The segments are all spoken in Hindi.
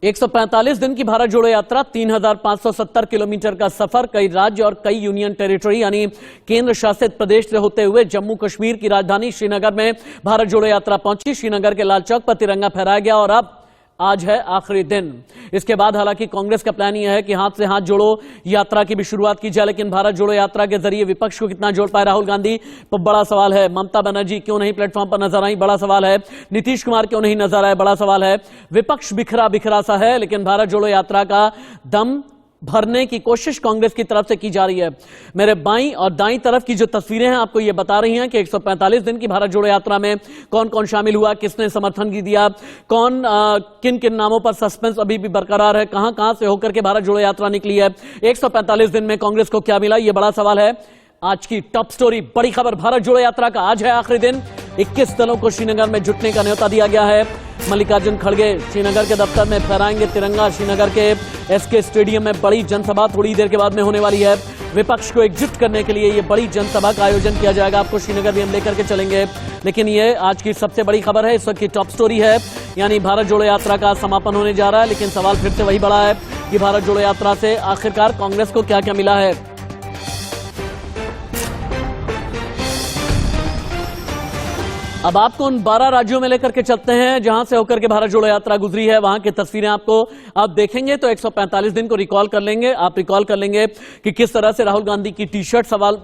145 दिन की भारत जोड़ो यात्रा, 3,570 किलोमीटर का सफर, कई राज्य और कई यूनियन टेरिटरी यानी केंद्र शासित प्रदेश से होते हुए जम्मू कश्मीर की राजधानी श्रीनगर में भारत जोड़ो यात्रा पहुंची। श्रीनगर के लाल चौक पर तिरंगा फहराया गया और अब आज है आखिरी दिन। इसके बाद हालांकि कांग्रेस का प्लान यह है कि हाथ से हाथ जोड़ो यात्रा की भी शुरुआत की जाए, लेकिन भारत जोड़ो यात्रा के जरिए विपक्ष को कितना जोड़ पाए राहुल गांधी, तो बड़ा सवाल है। ममता बनर्जी क्यों नहीं प्लेटफॉर्म पर नजर आई, बड़ा सवाल है। नीतीश कुमार क्यों नहीं नजर आए, बड़ा सवाल है। विपक्ष बिखरा बिखरा सा है, लेकिन भारत जोड़ो यात्रा का दम भरने की कोशिश कांग्रेस की तरफ से की जा रही है। मेरे बाईं और दाईं तरफ की जो तस्वीरें हैं आपको ये बता रही हैं कि 145 दिन की भारत जोड़ो यात्रा में कौन कौन शामिल हुआ, किसने समर्थन की दिया, कौन किन किन नामों पर सस्पेंस अभी भी बरकरार है, कहां कहां से होकर के भारत जोड़ो यात्रा निकली है। 145 दिन में कांग्रेस को क्या मिला, ये बड़ा सवाल है। आज की टॉप स्टोरी, बड़ी खबर, भारत जोड़ो यात्रा का आज है आखिरी दिन। 21 दलों को श्रीनगर में जुटने का न्योता दिया गया है। मल्लिकार्जुन खड़गे श्रीनगर के दफ्तर में फहराएंगे तिरंगा। श्रीनगर के एसके स्टेडियम में बड़ी जनसभा थोड़ी देर के बाद में होने वाली है। विपक्ष को एकजुट करने के लिए यह बड़ी जनसभा का आयोजन किया जाएगा। आपको श्रीनगर भी हम लेकर के चलेंगे, लेकिन यह आज की सबसे बड़ी खबर है, इस वक्त की टॉप स्टोरी है, यानी भारत जोड़ो यात्रा का समापन होने जा रहा है। लेकिन सवाल फिर से वही बड़ा है कि भारत जोड़ो यात्रा से आखिरकार कांग्रेस को क्या क्या मिला है। अब आपको उन 12 राज्यों में लेकर के चलते हैं जहां से होकर के भारत जोड़ो यात्रा गुजरी है। वहां की तस्वीरें आपको आप देखेंगे तो 145 दिन को रिकॉल कर लेंगे। आप रिकॉल कर लेंगे कि किस तरह से राहुल गांधी की टी शर्ट सवाल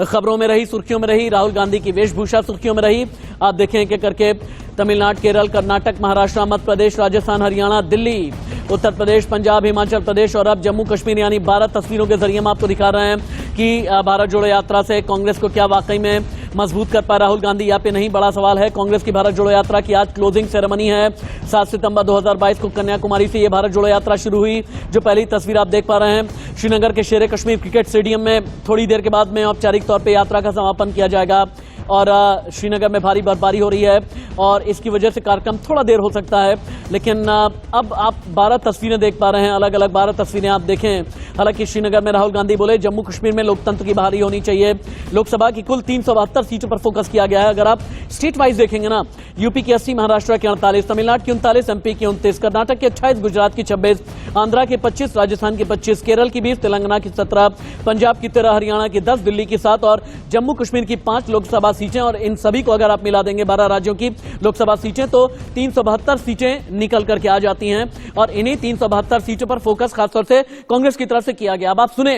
खबरों में रही, सुर्खियों में रही, राहुल गांधी की वेशभूषा सुर्खियों में रही। आप देखें कि करके तमिलनाडु, केरल, कर्नाटक, महाराष्ट्र, मध्य प्रदेश, राजस्थान, हरियाणा, दिल्ली, उत्तर प्रदेश, पंजाब, हिमाचल प्रदेश और अब जम्मू कश्मीर, यानी 12 तस्वीरों के जरिए हम आपको दिखा रहे हैं कि भारत जोड़ो यात्रा से कांग्रेस को क्या वाकई में मजबूत कर पाए राहुल गांधी, या पे नहीं, बड़ा सवाल है। कांग्रेस की भारत जोड़ो यात्रा की आज क्लोजिंग सेरेमनी है। 7 सितंबर 2022 को कन्याकुमारी से यह भारत जोड़ो यात्रा शुरू हुई। जो पहली तस्वीर आप देख पा रहे हैं, श्रीनगर के शेर कश्मीर क्रिकेट स्टेडियम में थोड़ी देर के बाद में औपचारिक तौर पर यात्रा का समापन किया जाएगा। और श्रीनगर में भारी बर्फबारी हो रही है और इसकी वजह से कार्यक्रम थोड़ा देर हो सकता है। लेकिन अब आप 12 तस्वीरें देख पा रहे हैं, अलग अलग 12 तस्वीरें आप देखें। हालांकि श्रीनगर में राहुल गांधी बोले जम्मू कश्मीर में लोकतंत्र की बहाली होनी चाहिए। लोकसभा की कुल 372 सीटों पर फोकस किया गया है। अगर आप स्टेट वाइज देखेंगे ना, यूपी की 80, महाराष्ट्र की 48, तमिलनाडु की 39, एमपी की 29, कर्नाटक की 28, गुजरात की 26, आंध्रा की 25, राजस्थान की 25, केरल की 20, तेलंगाना की 17, पंजाब की 13, हरियाणा की 10, दिल्ली की 7 और जम्मू कश्मीर की 5 लोकसभा सीटें। और इन सभी को अगर आप मिला देंगे 12 राज्यों की लोकसभा सीटें तो 372 सीटें निकल करके आ जाती हैं। और इन्हीं 372 सीटों पर फोकस खासतौर से कांग्रेस की तरफ से किया गया। अब आप सुने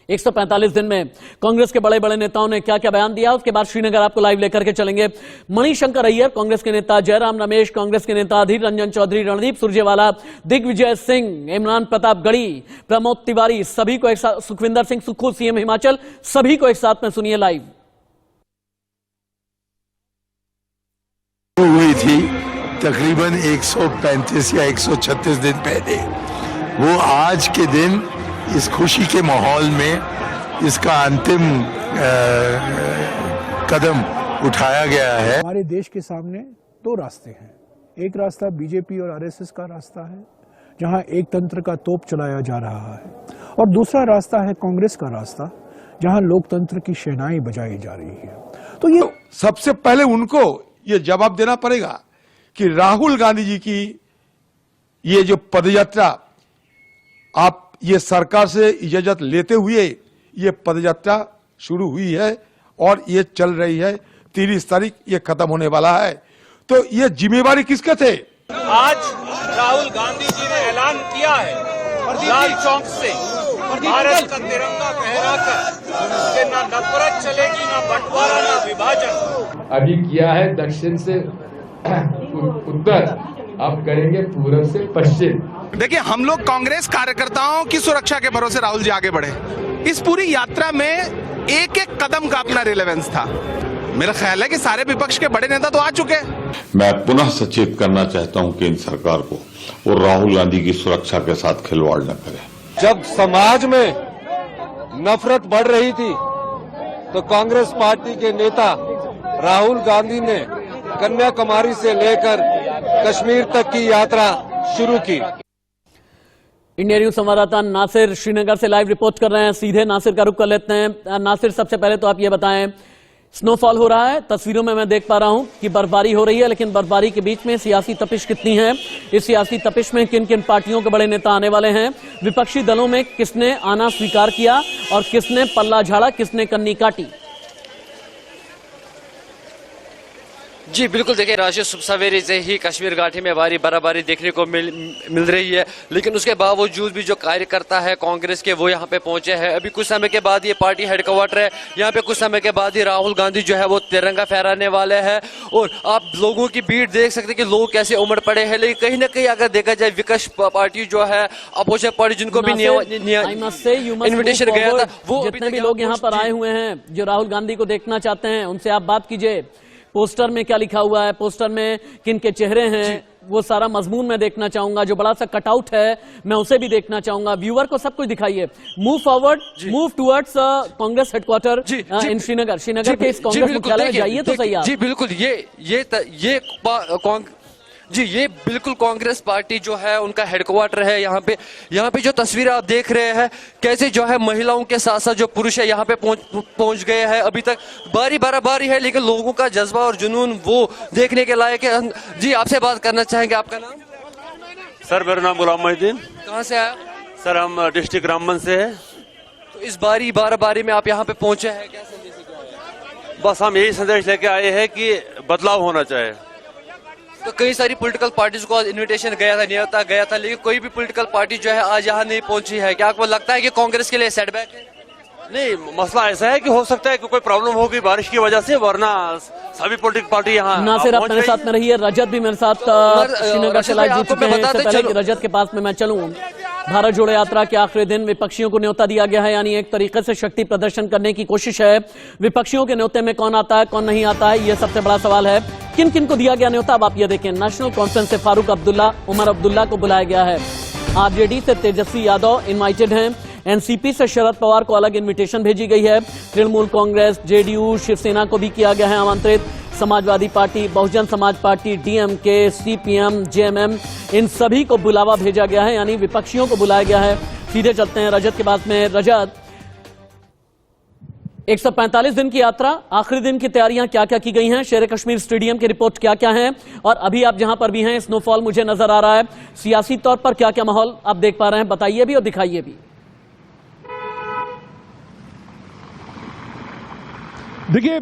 145 दिन में कांग्रेस के बड़े बड़े नेताओं ने क्या क्या बयान दिया। उसके बाद श्रीनगर आपको लाइव लेकर के चलेंगे। मणिशंकर अय्यर कांग्रेस के नेता, जयराम रमेश कांग्रेस के नेता, अधीर रंजन चौधरी, रणदीप सुरजेवाला, दिग्विजय सिंह, इमरान प्रताप गढ़ी, प्रमोद तिवारी, सभी को एक साथ, सुखविंदर सिंह सुक्खू सीएम हिमाचल, सभी को एक साथ में सुनिए लाइव। हुई थी तकरीबन 135 या 136 दिन पहले, वो आज के दिन इस खुशी के माहौल में इसका अंतिम कदम उठाया गया है। हमारे देश के सामने 2 रास्ते हैं। एक रास्ता बीजेपी और आरएसएस का रास्ता है, जहां एक तंत्र का तोप चलाया जा रहा है, और दूसरा रास्ता है कांग्रेस का रास्ता, जहां लोकतंत्र की शहनाई बजाई जा रही है। तो ये सबसे पहले उनको ये जवाब देना पड़ेगा कि राहुल गांधी जी की ये जो पदयात्रा, आप ये सरकार से इजाजत लेते हुए ये पदयात्रा शुरू हुई है और ये चल रही है। 30 तारीख ये खत्म होने वाला है। तो ये जिम्मेवारी किसके थे? आज राहुल गांधी जी ने ऐलान किया है लाल चौक से भारत का तिरंगा फहराकर कि ना नफरत चलेगी, ना बंटवारा, ना विभाजन। अभी किया है दक्षिण से उत्तर, अब करेंगे पूर्व से पश्चिम। देखिए, हम लोग कांग्रेस कार्यकर्ताओं की सुरक्षा के भरोसे राहुल जी आगे बढ़े। इस पूरी यात्रा में एक एक कदम का अपना रिलेवेंस था। मेरा ख्याल है कि सारे विपक्ष के बड़े नेता तो आ चुके हैं। मैं पुनः सचेत करना चाहता हूं कि इन सरकार को और राहुल गांधी की सुरक्षा के साथ खिलवाड़ न करे। जब समाज में नफरत बढ़ रही थी तो कांग्रेस पार्टी के नेता राहुल गांधी ने कन्याकुमारी से लेकर कश्मीर तक की यात्रा शुरू की। इंडिया न्यूज संवाददाता नासिर श्रीनगर से लाइव रिपोर्ट कर रहे हैं। सीधे नासिर का रुख कर लेते हैं। नासिर, सबसे पहले तो आप ये बताएं स्नोफॉल हो रहा है। तस्वीरों में मैं देख पा रहा हूं कि बर्फबारी हो रही है, लेकिन बर्फबारी के बीच में सियासी तपिश कितनी है, इस सियासी तपिश में किन किन पार्टियों के बड़े नेता आने वाले हैं, विपक्षी दलों में किसने आना स्वीकार किया और किसने पल्ला झाड़ा, किसने कन्नी काटी। जी बिल्कुल, देखिए राशि सुबह सवेरे से ही कश्मीर घाटी में भारी बर्फबारी देखने को मिल रही है, लेकिन उसके बावजूद भी जो कार्यकर्ता है कांग्रेस के वो यहाँ पे पहुंचे हैं। अभी कुछ समय के बाद ये पार्टी हेडक्वार्टर है, यहाँ पे कुछ समय के बाद ही राहुल गांधी जो है वो तिरंगा फहराने वाले हैं और आप लोगों की भीड़ देख सकते हैं कि लोग कैसे उमड़ पड़े हैं। लेकिन कहीं ना कहीं अगर देखा जाए विपक्ष पार्टी जो है, अपोजिशन पार्टी जिनको भी इन्विटेशन गया था, वो जितने भी लोग यहाँ पर आए हुए हैं जो राहुल गांधी को देखना चाहते हैं, उनसे आप बात कीजिए। पोस्टर में क्या लिखा हुआ है, पोस्टर में किन के चेहरे हैं, वो सारा मजमून मैं देखना चाहूंगा। जो बड़ा सा कटआउट है मैं उसे भी देखना चाहूंगा। व्यूअर को सब कुछ दिखाइए। Move forward, move towards Congress headquarter in Srinagar. Srinagar के इस कांग्रेस मुख्यालय जाइए तो सही। जी बिल्कुल, ये बिल्कुल कांग्रेस पार्टी जो है उनका हेडक्वार्टर है। यहाँ पे जो तस्वीर आप देख रहे हैं, कैसे जो है महिलाओं के साथ साथ जो पुरुष है यहाँ पे पहुंच गए हैं। अभी तक बर्फबारी है, लेकिन लोगों का जज्बा और जुनून वो देखने के लायक है। जी आपसे बात करना चाहेंगे, आपका नाम? सर मेरा नाम गुलाम मोहिद्दीन। कहाँ से आया? सर हम डिस्ट्रिक्ट रामबन से है। तो इस बर्फबारी में आप यहाँ पे पहुंचे हैं, क्या संदेश है? बस हम यही संदेश लेके आए हैं कि बदलाव होना चाहिए। तो कई सारी पॉलिटिकल पार्टीज को इनविटेशन गया था, न्योता गया था, लेकिन कोई भी पॉलिटिकल पार्टी जो है आज यहाँ नहीं पहुंची है। क्या आपको लगता है कि कांग्रेस के लिए सेटबैक है? नहीं, मसला ऐसा है कि हो सकता है कि कोई प्रॉब्लम होगी बारिश की वजह से, वरना सभी पॉलिटिकल पार्टी यहाँ नासिर आप मेरे साथ में रही है। रजत भी मेरे साथ श्रीनगर से लाइव जुड़ चुके हैं। इससे पहले कि रजत के पास में मैं चलूं, भारत जोड़ो यात्रा के आखिरी दिन विपक्षियों को न्योता दिया गया है, यानी एक तरीके से शक्ति प्रदर्शन करने की कोशिश है। विपक्षियों के न्योते में कौन आता है कौन नहीं आता है, यह सबसे बड़ा सवाल है। किन किन को दिया गया न्योता, अब आप ये देखें। नेशनल कॉन्फ्रेंस से फारूक अब्दुल्ला, उमर अब्दुल्ला को बुलाया गया है। आरजेडी से तेजस्वी यादव इनवाइटेड हैं। एनसीपी से शरद पवार को अलग इनविटेशन भेजी गई है। तृणमूल कांग्रेस, जेडीयू, शिवसेना को भी किया गया है आमंत्रित। Samajwadi party, Bahujan Samaj party, DMK, CPM, JMM, इन सभी को बुलावा भेजा गया है, यानी विपक्षियों को बुलाया गया है। सीधे चलते हैं रजत के पास में। रजत, 145 दिन की यात्रा, आखिरी दिन की तैयारियां क्या क्या की गई हैं? शेर कश्मीर स्टेडियम की रिपोर्ट क्या क्या है? और अभी आप जहां पर भी हैं स्नोफॉल मुझे नजर आ रहा है, सियासी तौर पर क्या क्या माहौल आप देख पा रहे हैं, बताइए भी और दिखाइए भी। देखिए,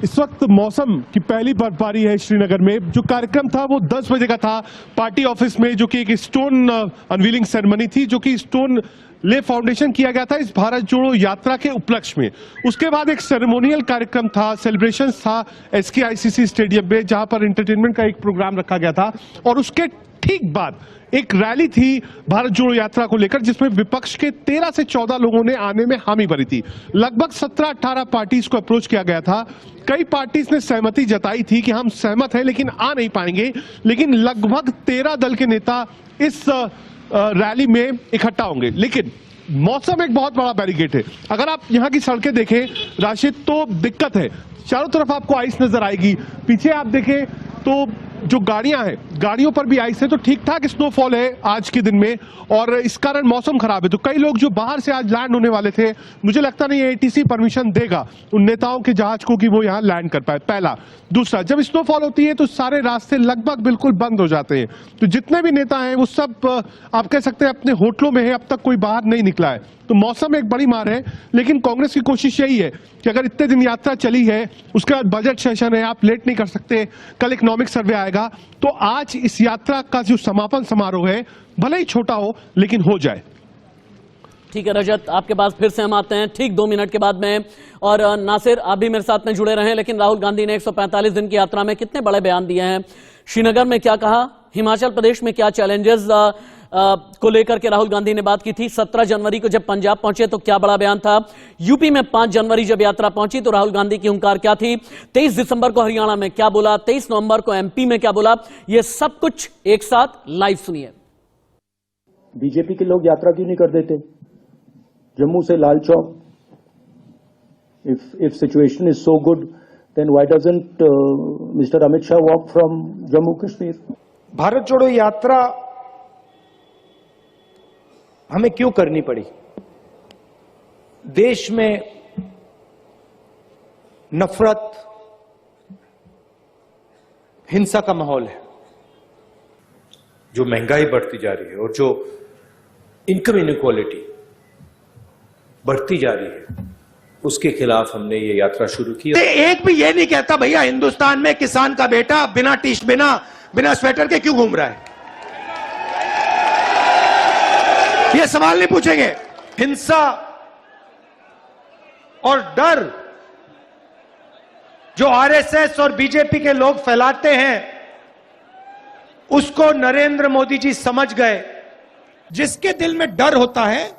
इस वक्त मौसम की पहली बर्फबारी है श्रीनगर में। जो कार्यक्रम था वो 10 बजे का था पार्टी ऑफिस में, जो कि एक स्टोन अनवीलिंग सेरेमनी थी, जो कि स्टोन ले फाउंडेशन किया गया था इस भारत जोड़ो यात्रा के उपलक्ष्य में। उसके बाद एक सेरेमोनियल कार्यक्रम था, सेलिब्रेशन था SKICC स्टेडियम में, जहां पर एंटरटेनमेंट का एक प्रोग्राम रखा गया था। और उसके ठीक बाद एक रैली थी भारत जोड़ो यात्रा को लेकर, जिसमें विपक्ष के 13 से 14 लोगों ने आने में हामी भरी थी। लगभग 17-18 पार्टीज को अप्रोच किया गया था। कई पार्टीज ने सहमति जताई थी कि हम सहमत हैं लेकिन आ नहीं पाएंगे, लेकिन लगभग 13 दल के नेता इस रैली में इकट्ठा होंगे। लेकिन मौसम एक बहुत बड़ा बैरिकेड है। अगर आप यहाँ की सड़कें देखें राशिद, तो दिक्कत है। चारों तरफ आपको आइस नजर आएगी। पीछे आप देखें तो जो गाड़ियां हैं, गाड़ियों पर भी आइस है। तो ठीक ठाक स्नोफॉल है आज के दिन में, और इस कारण मौसम खराब है। तो कई लोग जो बाहर से आज लैंड होने वाले थे, मुझे लगता नहीं ATC परमिशन देगा उन नेताओं के जहाज को कि वो यहाँ लैंड कर पाए, पहला। दूसरा, जब स्नोफॉल होती है तो सारे रास्ते लगभग बिल्कुल बंद हो जाते हैं। तो जितने भी नेता हैं वो सब आप कह सकते हैं अपने होटलों में है, अब तक कोई बाहर नहीं निकला है। तो मौसम एक बड़ी मार है। लेकिन कांग्रेस की कोशिश यही है कि अगर इतने दिन यात्रा चली है, उसके बाद बजट सेशन है, आप लेट नहीं कर सकते, कल इकोनॉमिक सर्वे आएगा, तो आज इस यात्रा का जो समापन समारोह है, भले ही छोटा हो लेकिन हो जाए। ठीक है रजत, आपके पास फिर से हम आते हैं ठीक 2 मिनट के बाद में। और नासिर, आप भी मेरे साथ में जुड़े रहे। लेकिन राहुल गांधी ने 145 दिन की यात्रा में कितने बड़े बयान दिए हैं? श्रीनगर में क्या कहा, हिमाचल प्रदेश में क्या चैलेंजेस को लेकर के राहुल गांधी ने बात की थी, 17 जनवरी को जब पंजाब पहुंचे तो क्या बड़ा बयान था, यूपी में 5 जनवरी जब यात्रा पहुंची तो राहुल गांधी की हुंकार क्या थी, 23 दिसंबर को हरियाणा में क्या बोला, 23 नवंबर को MP में क्या बोला, यह सब कुछ एक साथ लाइव सुनिए। बीजेपी के लोग यात्रा क्यों नहीं कर देते जम्मू से Lal Chowk? if situation is so good, then why doesn't Mr. Amit Shah walk from Jammu Kashmir? Bharat जोड़ो यात्रा हमें क्यों करनी पड़ी? देश में नफरत, हिंसा का माहौल है। जो महंगाई बढ़ती जा रही है और जो इनकम इनइक्वालिटी बढ़ती जा रही है, उसके खिलाफ हमने ये यात्रा शुरू की। एक भी ये नहीं कहता भैया हिंदुस्तान में किसान का बेटा बिना स्वेटर के क्यों घूम रहा है, ये सवाल नहीं पूछेंगे। हिंसा और डर जो आरएसएस और बीजेपी के लोग फैलाते हैं, उसको नरेंद्र मोदी जी समझ गए। जिसके दिल में डर होता है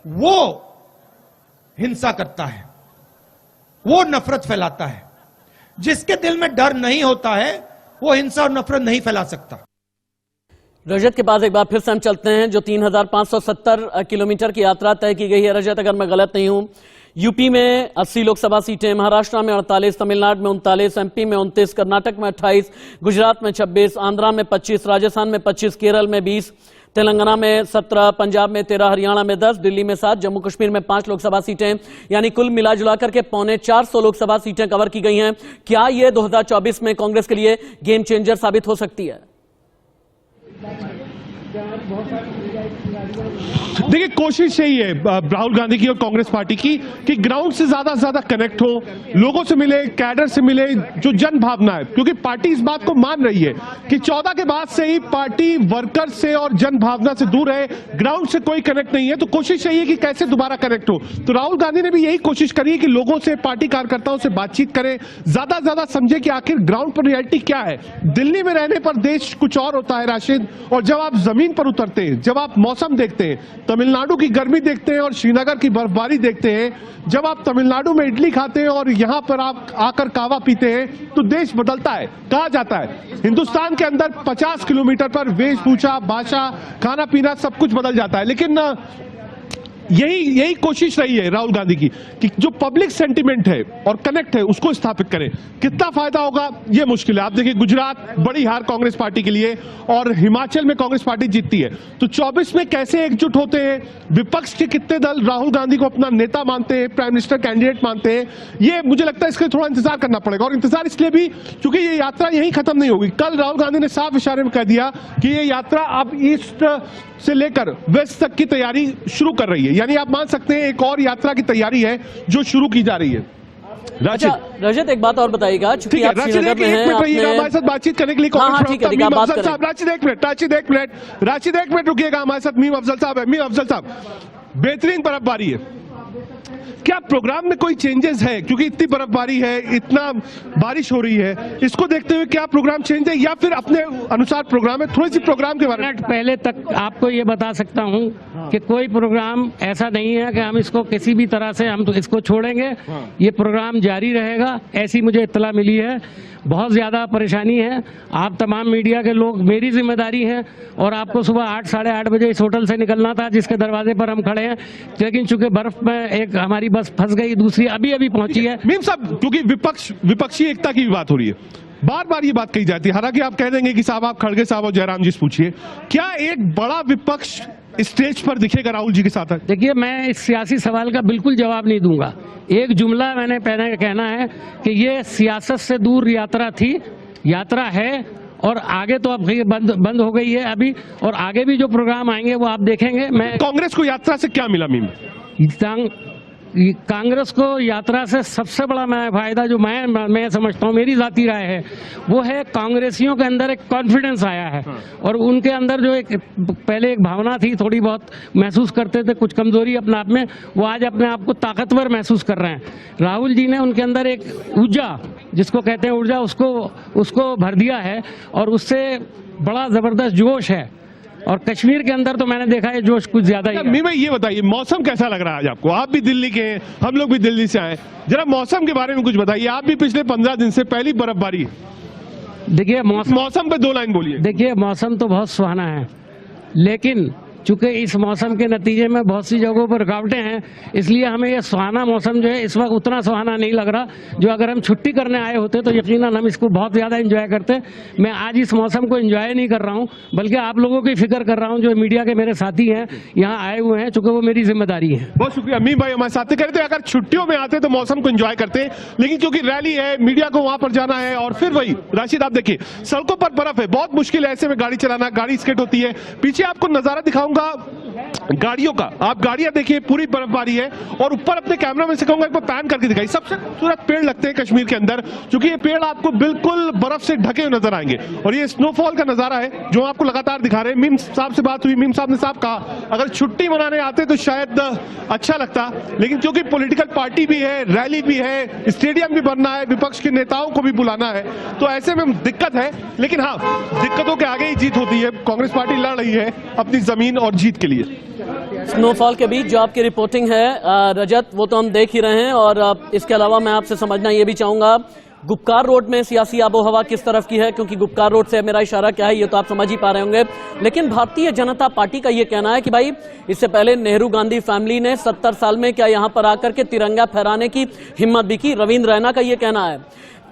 वो हिंसा करता है, वो नफरत फैलाता है। जिसके दिल में डर नहीं होता है वो हिंसा और नफरत नहीं फैला सकता। रजत के पास एक बार फिर से हम चलते हैं। जो 3,570 किलोमीटर की यात्रा तय की गई है रजत, अगर मैं गलत नहीं हूं, यूपी में 80 लोकसभा सीटें, महाराष्ट्र में 48, तमिलनाडु में 39, एमपी में 29, कर्नाटक में 28, गुजरात में 26, आंध्रा में 25, राजस्थान में 25, केरल में 20, तेलंगाना में 17, पंजाब में 13, हरियाणा में 10, दिल्ली में 7, जम्मू कश्मीर में 5 लोकसभा सीटें, यानी कुल मिला जुलाकर के 450 लोकसभा सीटें कवर की गई हैं। क्या ये 2024 में कांग्रेस के लिए गेम चेंजर साबित हो सकती है? देखिए, कोशिश यही है राहुल गांधी की और कांग्रेस पार्टी की कि ग्राउंड से ज्यादा कनेक्ट हो, लोगों से मिले, कैडर से मिले, जो जन भावना है, क्योंकि पार्टी इस बात को मान रही है कि 14 के बाद से ही पार्टी वर्कर से और जन भावना से दूर है, ग्राउंड से कोई कनेक्ट नहीं है। तो कोशिश यही है कि कैसे दोबारा कनेक्ट हो। तो राहुल गांधी ने भी यही कोशिश करी है कि लोगों से, पार्टी कार्यकर्ताओं से बातचीत करें, ज्यादा समझे कि आखिर ग्राउंड पर रियलिटी क्या है। दिल्ली में रहने पर देश कुछ और होता है राशिद, और जब आप जमीन पर उतरते हैं, जब आप मौसम देखते हैं, तमिलनाडु की गर्मी देखते हैं और श्रीनगर की बर्फबारी देखते हैं, जब आप तमिलनाडु में इडली खाते हैं और यहां पर आप आकर कावा पीते हैं, तो देश बदलता है। कहा जाता है हिंदुस्तान के अंदर 50 किलोमीटर पर वेशभूषा, भाषा, खाना पीना सब कुछ बदल जाता है। लेकिन यही कोशिश रही है राहुल गांधी की कि जो पब्लिक सेंटिमेंट है और कनेक्ट है उसको स्थापित करें। कितना फायदा होगा ये मुश्किल है। आप देखिए, गुजरात बड़ी हार कांग्रेस पार्टी के लिए और हिमाचल में कांग्रेस पार्टी जीतती है। तो 24 में कैसे एकजुट होते हैं, विपक्ष के कितने दल राहुल गांधी को अपना नेता मानते हैं, प्राइम मिनिस्टर कैंडिडेट मानते हैं, ये मुझे लगता है इसके लिए थोड़ा इंतजार करना पड़ेगा। और इंतजार इसलिए भी क्योंकि ये यात्रा यहीं खत्म नहीं होगी। कल राहुल गांधी ने साफ इशारे में कह दिया कि ये यात्रा अब ईस्ट से लेकर वेस्ट तक की तैयारी शुरू कर रही है, यानी आप मान सकते हैं एक और यात्रा की तैयारी है जो शुरू की जा रही है। रजत, एक बात और बताइएगा, चूंकि आप श्रीनगर में हैं, हमारे साथ बातचीत करने के लिए राशिद एक मिनट रुकिएगा हमारे साथ। मीम अफजल साहब, बेहतरीन बर्फबारी है, क्या प्रोग्राम में कोई चेंजेस है? क्योंकि इतनी बर्फबारी है, इतना बारिश हो रही है, इसको देखते हुए क्या प्रोग्राम चेंज है या फिर अपने अनुसार प्रोग्राम है? थोड़ी सी प्रोग्राम के बारे में। पहले तक आपको ये बता सकता हूँ कि कोई प्रोग्राम ऐसा नहीं है कि हम इसको किसी भी तरह से हम तो इसको छोड़ेंगे। ये प्रोग्राम जारी रहेगा, ऐसी मुझे इत्तला मिली है। बहुत ज्यादा परेशानी है, आप तमाम मीडिया के लोग, मेरी जिम्मेदारी है, और आपको सुबह 8 साढ़े 8 बजे इस होटल से निकलना था जिसके दरवाजे पर हम खड़े हैं, लेकिन चूंकि बर्फ में एक हमारी बस फंस गई, दूसरी अभी पहुंची है। मीम साहब, क्योंकि विपक्षी एकता की भी बात हो रही है, बार ये बात कही जाती है, हालांकि आप कह देंगे कि साहब आप खड़गे साहब और जयराम जी से पूछिए, क्या एक बड़ा विपक्ष स्टेज पर दिखेगा राहुल जी के साथ? देखिए, मैं इस सियासी सवाल का बिल्कुल जवाब नहीं दूंगा। एक जुमला मैंने पहले कहना है कि ये सियासत से दूर यात्रा है, और आगे तो अब बंद हो गई है अभी, और आगे भी जो प्रोग्राम आएंगे वो आप देखेंगे। मैं कांग्रेस को यात्रा से क्या मिला मीम? कांग्रेस को यात्रा से सबसे बड़ा फायदा जो मैं समझता हूँ, मेरी जाती राय है, वो है कांग्रेसियों के अंदर एक कॉन्फिडेंस आया है, और उनके अंदर जो एक पहले एक भावना थी, थोड़ी बहुत महसूस करते थे कुछ कमजोरी अपने आप में, वो आज अपने आप को ताकतवर महसूस कर रहे हैं। राहुल जी ने उनके अंदर एक ऊर्जा, जिसको कहते हैं ऊर्जा, उसको भर दिया है, और उससे बड़ा जबरदस्त जोश है। और कश्मीर के अंदर तो मैंने देखा है जोश कुछ ज्यादा ही है। मैं ये बताइए, मौसम कैसा लग रहा है आज आपको? आप भी दिल्ली के हैं, हम लोग भी दिल्ली से आए, जरा मौसम के बारे में कुछ बताइए। आप भी पिछले 15 दिन से पहली बर्फबारी। देखिए, मौसम पे 2 लाइन बोलिए। देखिए, मौसम तो बहुत सुहाना है, लेकिन चूंकि इस मौसम के नतीजे में बहुत सी जगहों पर रुकावटें हैं, इसलिए हमें यह सुहाना मौसम जो है इस वक्त उतना सुहाना नहीं लग रहा। जो अगर हम छुट्टी करने आए होते तो यकीनन हम इसको बहुत ज्यादा एंजॉय करते। मैं आज इस मौसम को एंजॉय नहीं कर रहा हूं, बल्कि आप लोगों की फिक्र कर रहा हूं जो मीडिया के मेरे साथी हैं, यहाँ आए हुए हैं, चूंकि वो मेरी जिम्मेदारी है। बहुत शुक्रिया अमीन भाई, हमारे साथ कहते हैं अगर छुट्टियों में आते तो मौसम को एंजॉय करते, लेकिन क्योंकि रैली है, मीडिया को वहां पर जाना है, और फिर वही राशिद आप देखिए सड़कों पर बर्फ है, बहुत मुश्किल है ऐसे में गाड़ी चलाना, गाड़ी स्किड होती है। पीछे आपको नजारा दिखाऊंगा गाड़ियों का, आप गाड़ियां देखिए पूरी बर्फबारी है, और ऊपर अपने कैमरा में से कहूंगा एक बार पैन करके दिखाई। सबसे खूबसूरत पेड़ लगते हैं कश्मीर के अंदर, क्योंकि ये पेड़ आपको बिल्कुल बर्फ से ढके हुए नजर आएंगे, और ये स्नोफॉल का नजारा है जो आपको लगातार दिखा रहे हैं। मीम साहब से बात हुई, मीम साहब ने साहब कहा अगर छुट्टी मनाने आते तो शायद अच्छा लगता, लेकिन क्योंकि पॉलिटिकल पार्टी भी है, रैली भी है, स्टेडियम भी बनना है, विपक्ष के नेताओं को भी बुलाना है, तो ऐसे में दिक्कत है। लेकिन हाँ, दिक्कतों के आगे ही जीत होती है। कांग्रेस पार्टी लड़ रही है अपनी जमीन और जीत के लिए। स्नोफॉल के बीच जो आपकी रिपोर्टिंग है रजत, वो तो हम देख ही रहे हैं, और इसके अलावा मैं आपसे समझना ये भी चाहूंगा गुपकार रोड में सियासी आबोहवा किस तरफ की है, क्योंकि गुपकार रोड से मेरा इशारा क्या है ये तो आप समझ ही पा रहे होंगे। लेकिन भारतीय जनता पार्टी का ये कहना है कि भाई इससे पहले नेहरू गांधी फैमिली ने 70 साल में क्या यहां पर आकर के तिरंगा फहराने की हिम्मत भी की। रविंद्र रैना का ये कहना है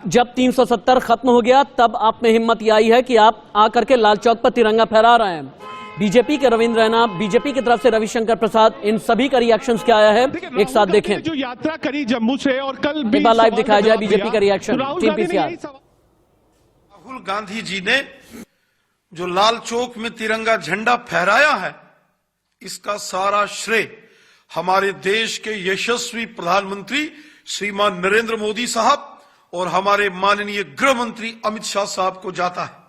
जब 370 खत्म हो गया तब आप में हिम्मत ये आई है कि आप आकर के लाल चौक पर तिरंगा फहरा रहे हैं। बीजेपी के रविंद्र रैना, बीजेपी की तरफ से रविशंकर प्रसाद, इन सभी का रिएक्शन क्या आया है एक साथ देखें। जो यात्रा करी जम्मू से, और कल भी एक बार लाइव दिखाया जाए बीजेपी का रिएक्शन। राहुल गांधी जी ने जो लाल चौक में तिरंगा झंडा फहराया है, इसका सारा श्रेय हमारे देश के यशस्वी प्रधानमंत्री श्रीमान नरेंद्र मोदी साहब और हमारे माननीय गृह मंत्री अमित शाह साहब को जाता है।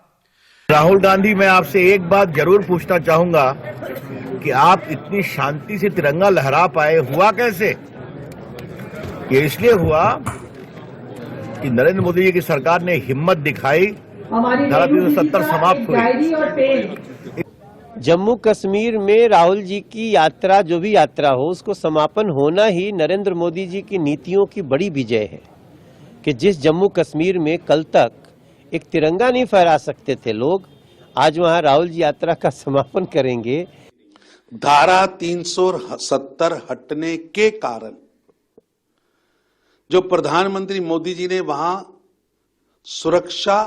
राहुल गांधी, मैं आपसे एक बात जरूर पूछना चाहूंगा कि आप इतनी शांति से तिरंगा लहरा पाए, हुआ कैसे? ये इसलिए हुआ कि नरेंद्र मोदी जी की सरकार ने हिम्मत दिखाई, धारा 370 समाप्त हुई। जम्मू कश्मीर में राहुल जी की यात्रा, जो भी यात्रा हो, उसको समापन होना ही नरेंद्र मोदी जी की नीतियों की बड़ी विजय है कि जिस जम्मू कश्मीर में कल तक एक तिरंगा नहीं फहरा सकते थे लोग, आज वहां राहुल जी यात्रा का समापन करेंगे। धारा 370 हटने के कारण जो प्रधानमंत्री मोदी जी ने वहां सुरक्षा,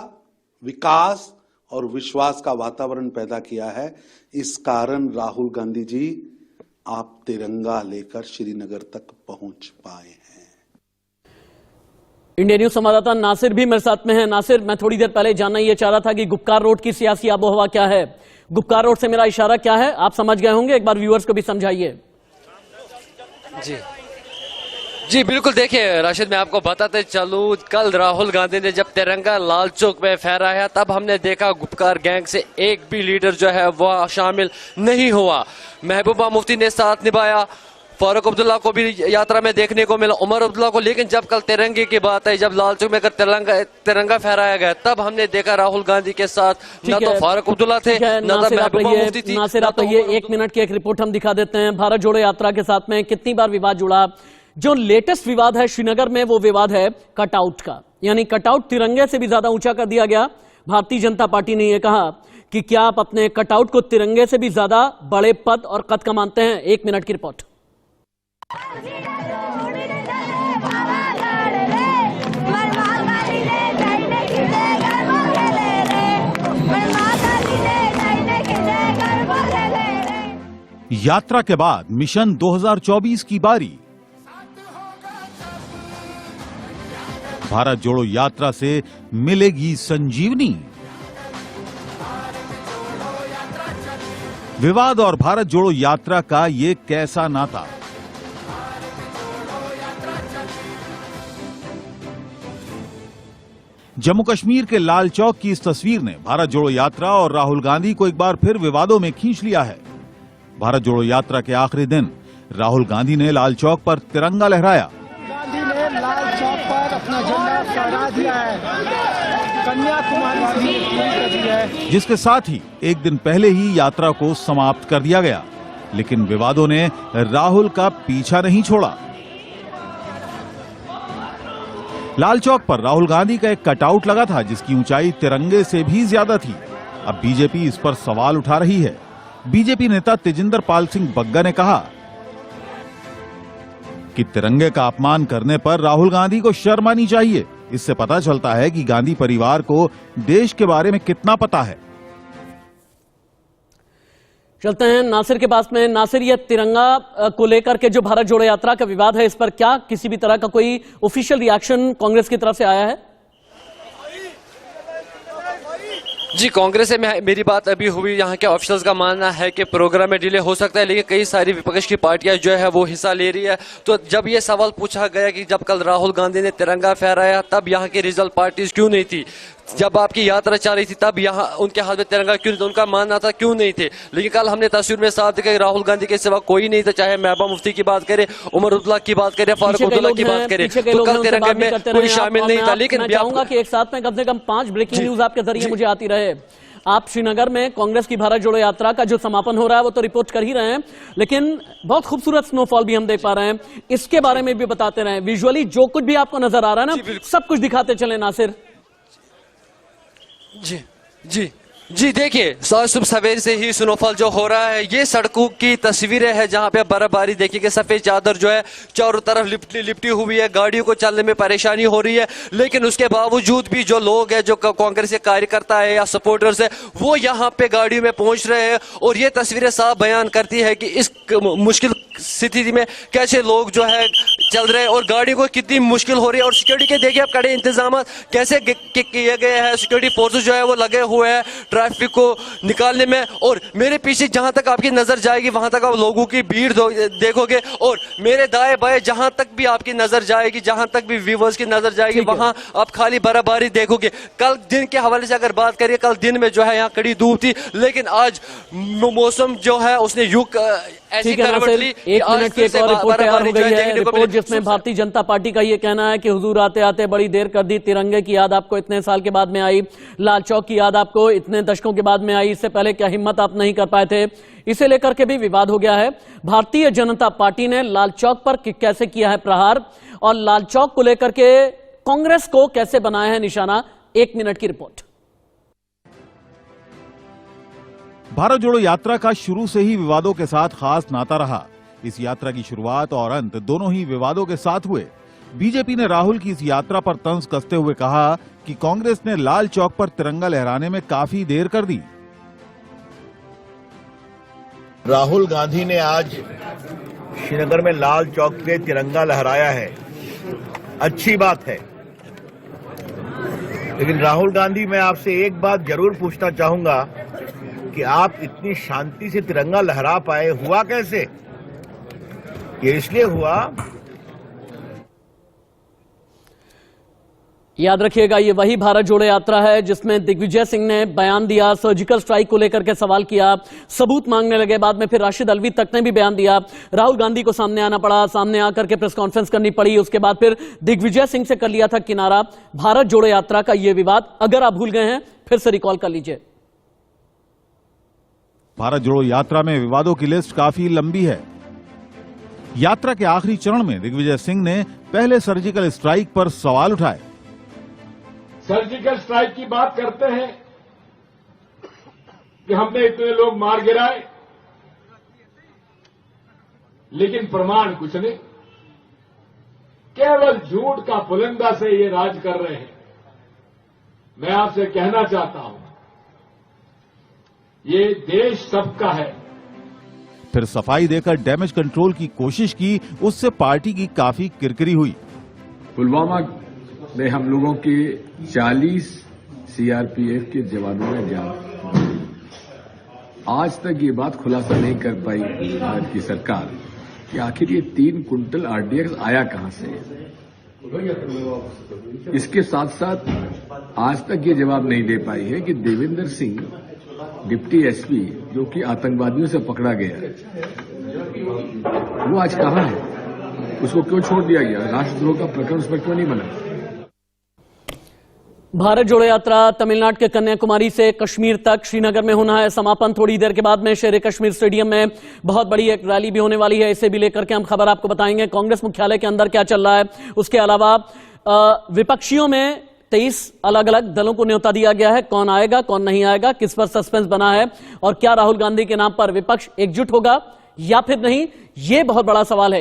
विकास और विश्वास का वातावरण पैदा किया है, इस कारण राहुल गांधी जी आप तिरंगा लेकर श्रीनगर तक पहुंच पाए हैं। इंडिया न्यूज संवाददाता नासिर भी मेरे साथ में है। नासिर, मैं थोड़ी देर पहले जानना ये चाह रहा था कि गुपकार रोड की सियासी आबोहवा क्या है, गुपकार रोड से मेरा इशारा क्या है, आप समझ गए होंगे, एक बार व्यूअर्स को भी समझाइए। जी बिल्कुल, देखिए राशिद, मैं आपको बताते चलूं, कल राहुल गांधी ने जब तिरंगा लाल चौक में फहराया तब हमने देखा गुपकार गैंग से एक भी लीडर जो है वह शामिल नहीं हुआ। महबूबा मुफ्ती ने साथ निभाया, फारूक अब्दुल्ला को भी यात्रा में देखने को मिला, उमर अब्दुल्ला को, लेकिन जब कल तिरंगे की बात है, जब लाल चौक में तिरंगा फहराया गया, तब हमने देखा राहुल गांधी के साथ न तो फारूक अब्दुल्ला थे, न तो महबूबा मुफ्ती थी। नासिर, आप ये 1 मिनट की एक रिपोर्ट हम दिखा देते हैं। भारत जोड़ो यात्रा के साथ में कितनी बार विवाद जुड़ा। जो लेटेस्ट विवाद है श्रीनगर में, वो विवाद है कटआउट का, यानी कटआउट तिरंगे से भी ज्यादा ऊंचा कर दिया गया। भारतीय जनता पार्टी ने यह कहा कि क्या आप अपने कटआउट को तिरंगे से भी ज्यादा बड़े पद और कद का मानते हैं। 1 मिनट की रिपोर्ट। यात्रा के बाद मिशन 2024 की बारी। भारत जोड़ो यात्रा से मिलेगी संजीवनी। विवाद और भारत जोड़ो यात्रा का ये कैसा नाता। जम्मू कश्मीर के लाल चौक की इस तस्वीर ने भारत जोड़ो यात्रा और राहुल गांधी को एक बार फिर विवादों में खींच लिया है। भारत जोड़ो यात्रा के आखिरी दिन राहुल गांधी ने लाल चौक पर तिरंगा लहराया। गांधी ने लाल चौक पर अपना झंडा फहरा दिया है, कन्याकुमारी से पूरी कर दी है, जिसके साथ ही एक दिन पहले ही यात्रा को समाप्त कर दिया गया। लेकिन विवादों ने राहुल का पीछा नहीं छोड़ा। लाल चौक पर राहुल गांधी का एक कटआउट लगा था जिसकी ऊंचाई तिरंगे से भी ज्यादा थी। अब बीजेपी इस पर सवाल उठा रही है। बीजेपी नेता तेजिंदर पाल सिंह बग्गा ने कहा कि तिरंगे का अपमान करने पर राहुल गांधी को शर्म आनी चाहिए। इससे पता चलता है कि गांधी परिवार को देश के बारे में कितना पता है। चलते हैं नासिर के पास में। नासिर, ये तिरंगा को लेकर के जो भारत जोड़ो यात्रा का विवाद है, इस पर क्या किसी भी तरह का कोई ऑफिशियल रिएक्शन कांग्रेस की तरफ से आया है? जी, कांग्रेस से मेरी बात अभी हुई। यहाँ के ऑफिशियल्स का मानना है कि प्रोग्राम में डिले हो सकता है, लेकिन कई सारी विपक्ष की पार्टियां जो है वो हिस्सा ले रही है। तो जब ये सवाल पूछा गया कि जब कल राहुल गांधी ने तिरंगा फहराया तब यहाँ की रीजनल पार्टीज क्यों नहीं थी, जब आपकी यात्रा चल रही थी तब यहाँ उनके हाथ में तिरंगा क्यों नहीं था, उनका मानना था क्यों नहीं थे। लेकिन कल हमने तस्वीर में साफ देखा कि राहुल गांधी के सिवा कोई नहीं था, चाहे महबूबा मुफ्ती की बात करें, उमर अब्दुल्ला की बात करें, फारूक अब्दुल्ला की बात करें, तो कल तिरंगे में कोई शामिल नहीं था। लेकिन मैं चाहूंगा कि एक साथ में कम से कम 5 ब्रेकिंग न्यूज आपके जरिए मुझे आती रहे। आप श्रीनगर में कांग्रेस की भारत जोड़ो यात्रा का जो समापन हो रहा है वो तो रिपोर्ट कर ही रहे हैं, लेकिन बहुत खूबसूरत स्नोफॉल भी हम देख पा रहे हैं, इसके बारे में भी बताते रहे। विजुअली जो कुछ भी आपको नजर आ रहा है ना, सब कुछ दिखाते चले नासिर। जी जी जी, देखिए सुबह सवेरे से ही स्नोफॉल जो हो रहा है, ये सड़कों की तस्वीरें हैं जहां पे बर्फबारी देखिए कि सफेद चादर जो है चारों तरफ लिपटी हुई है, गाड़ियों को चलने में परेशानी हो रही है। लेकिन उसके बावजूद भी जो लोग हैं, जो कांग्रेस के कार्यकर्ता है या सपोर्टर्स है, वो यहाँ पे गाड़ियों में पहुंच रहे हैं। और ये तस्वीरें साफ बयान करती है कि इस मुश्किल स्थिति में कैसे लोग जो है चल रहे हैं और गाड़ी को कितनी मुश्किल हो रही है। और सिक्योरिटी के देखिए आप कड़े इंतजाम कैसे किए गए हैं, सिक्योरिटी फोर्सेस जो है वो लगे हुए हैं ट्रैफिक को निकालने में। और मेरे पीछे जहां तक आपकी नजर जाएगी वहां तक आप लोगों की भीड़ देखोगे, और मेरे दाएं बाएं जहां तक भी आपकी नजर जाएगी, जहां तक भी व्यूअर्स की नजर जाएगी, वहां आप खाली बर्फबारी देखोगे। कल दिन के हवाले से अगर बात करिए, कल दिन में जो है यहाँ कड़ी धूप थी, लेकिन आज मौसम जो है उसने युग ऐसी करवट ली। 1 मिनट की एक और रिपोर्ट तैयार हो गई है, रिपोर्ट जिसमें भारतीय जनता पार्टी का ये कहना है कि हुजूर आते आते बड़ी देर कर दी, तिरंगे की याद आपको इतने साल के बाद में आई, लाल चौक की याद आपको इतने दशकों के बाद में आई, इससे पहले क्या हिम्मत आप नहीं कर पाए थे। इसे लेकर के भी विवाद हो गया है। भारतीय जनता पार्टी ने लाल चौक पर कैसे किया है प्रहार, और लाल चौक को लेकर के कांग्रेस को कैसे बनाया है निशाना। 1 मिनट की रिपोर्ट। भारत जोड़ो यात्रा का शुरू से ही विवादों के साथ खास नाता रहा। इस यात्रा की शुरुआत और अंत दोनों ही विवादों के साथ हुए। बीजेपी ने राहुल की इस यात्रा पर तंज कसते हुए कहा कि कांग्रेस ने लाल चौक पर तिरंगा लहराने में काफी देर कर दी। राहुल गांधी ने आज श्रीनगर में लाल चौक पे तिरंगा लहराया है, अच्छी बात है। लेकिन राहुल गांधी, मैं आपसे एक बात जरूर पूछना चाहूंगा कि आप इतनी शांति से तिरंगा लहरा पाए, हुआ कैसे? ये इसलिए हुआ, याद रखिएगा ये वही भारत जोड़ो यात्रा है जिसमें दिग्विजय सिंह ने बयान दिया, सर्जिकल स्ट्राइक को लेकर के सवाल किया, सबूत मांगने लगे, बाद में फिर राशिद अलवी तक ने भी बयान दिया, राहुल गांधी को सामने आना पड़ा, सामने आकर के प्रेस कॉन्फ्रेंस करनी पड़ी, उसके बाद फिर दिग्विजय सिंह से कर लिया था किनारा। भारत जोड़ो यात्रा का ये विवाद अगर आप भूल गए हैं फिर से रिकॉल कर लीजिए। भारत जोड़ो यात्रा में विवादों की लिस्ट काफी लंबी है। यात्रा के आखिरी चरण में दिग्विजय सिंह ने पहले सर्जिकल स्ट्राइक पर सवाल उठाए। सर्जिकल स्ट्राइक की बात करते हैं कि हमने इतने लोग मार गिराए, लेकिन प्रमाण कुछ नहीं, केवल झूठ का पुलिंदा से ये राज कर रहे हैं। मैं आपसे कहना चाहता हूं, ये देश सबका है। फिर सफाई देकर डैमेज कंट्रोल की कोशिश की, उससे पार्टी की काफी किरकिरी हुई। पुलवामा में हम लोगों के 40 सीआरपीएफ के जवानों ने जान, आज तक ये बात खुलासा नहीं कर पाई भारत की सरकार कि आखिर ये 3 कुंटल आरडीएक्स आया कहां से। इसके साथ साथ आज तक ये जवाब नहीं दे पाई है कि देवेंद्र सिंह डिप्टी एसपी, जो कि आतंकवादियों से पकड़ा गया, वो आज कहां है, उसको क्यों छोड़ दिया गया, राष्ट्रद्रोह का प्रकरण उस पर क्यों नहीं बना। भारत जोड़ो यात्रा तमिलनाडु के कन्याकुमारी से कश्मीर तक श्रीनगर में होना है समापन। थोड़ी देर के बाद में शेर कश्मीर स्टेडियम में बहुत बड़ी एक रैली भी होने वाली है, इसे भी लेकर के हम खबर आपको बताएंगे। कांग्रेस मुख्यालय के अंदर क्या चल रहा है, उसके अलावा विपक्षियों में 23 अलग अलग दलों को न्योता दिया गया है। कौन आएगा, कौन नहीं आएगा, किस पर सस्पेंस बना है और क्या राहुल गांधी के नाम पर विपक्ष एकजुट होगा या फिर नहीं, ये बहुत बड़ा सवाल है।